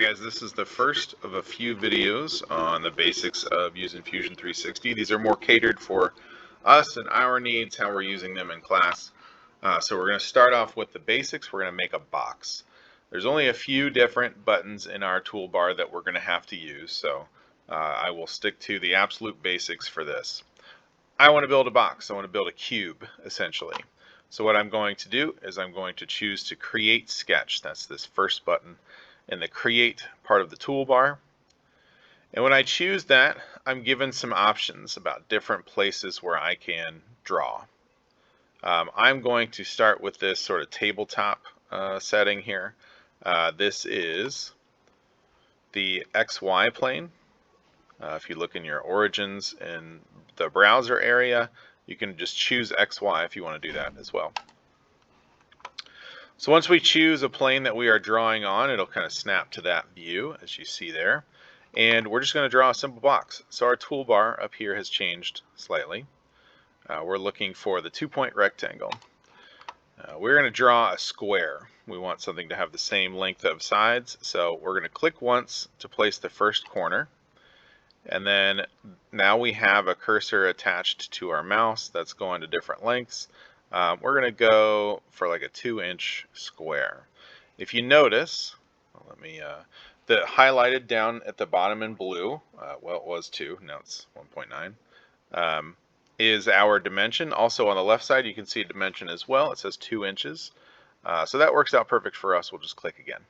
Alright guys, this is the first of a few videos on the basics of using Fusion 360. These are more catered for us and our needs, how we're using them in class. So we're going to start off with the basics. We're going to make a box. There's only a few different buttons in our toolbar that we're going to have to use, so I will stick to the absolute basics for this. I want to build a box. I want to build a cube, essentially. So what I'm going to do is I'm going to choose to create sketch. That's this first button in the create part of the toolbar. And when I choose that, I'm given some options about different places where I can draw. I'm going to start with this sort of tabletop setting here. This is the XY plane. If you look in your origins in the browser area, you can just choose XY if you want to do that as well. So once we choose a plane that we are drawing on, it'll kind of snap to that view as you see there. And we're just going to draw a simple box. So our toolbar up here has changed slightly. We're looking for the 2-point rectangle. We're going to draw a square. We want something to have the same length of sides. So we're going to click once to place the first corner. And then now we have a cursor attached to our mouse that's going to different lengths. We're going to go for like a 2-inch square. If you notice, the highlighted down at the bottom in blue, well, it was 2, now it's 1.9, is our dimension. Also on the left side, you can see a dimension as well. It says 2 inches. So that works out perfect for us. We'll just click again.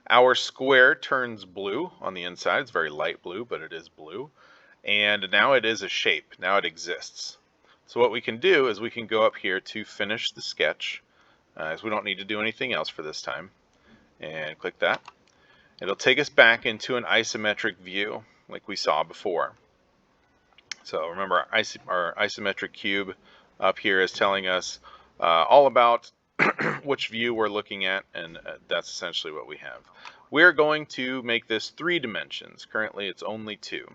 Our square turns blue on the inside. It's very light blue, but it is blue. And now it is a shape. Now it exists. So what we can do is we can go up here to finish the sketch, as we don't need to do anything else for this time, and click that. It'll take us back into an isometric view like we saw before. So remember, our isometric cube up here is telling us all about which view we're looking at, and that's essentially what we have. We're going to make this 3 dimensions. Currently it's only 2.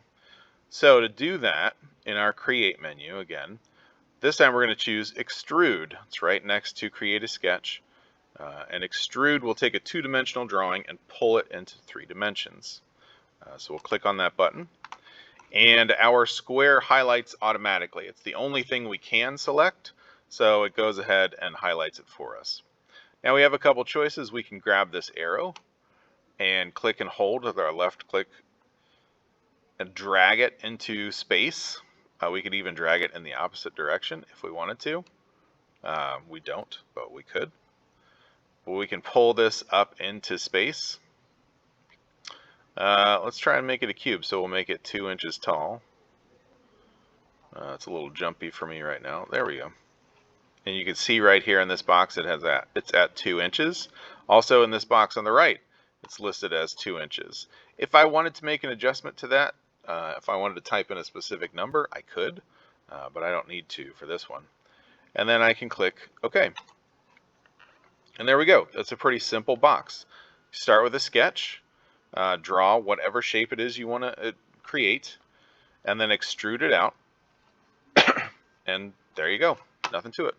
So to do that, in our create menu again, this time we're going to choose extrude. It's right next to create a sketch. And extrude will take a 2-dimensional drawing and pull it into 3 dimensions. So we'll click on that button. And our square highlights automatically. It's the only thing we can select, so it goes ahead and highlights it for us. Now we have a couple choices. We can grab this arrow and click and hold with our left click and drag it into space. We could even drag it in the opposite direction if we wanted to. We don't, but we could. But we can pull this up into space. Let's try and make it a cube, so we'll make it 2 inches tall. It's a little jumpy for me right now. There we go. And you can see right here in this box it's at 2 inches. Also in this box on the right, it's listed as 2 inches. If I wanted to make an adjustment to that, if I wanted to type in a specific number, I could, but I don't need to for this one. And then I can click OK. And there we go. That's a pretty simple box. Start with a sketch, draw whatever shape it is you want to create, and then extrude it out. And there you go. Nothing to it.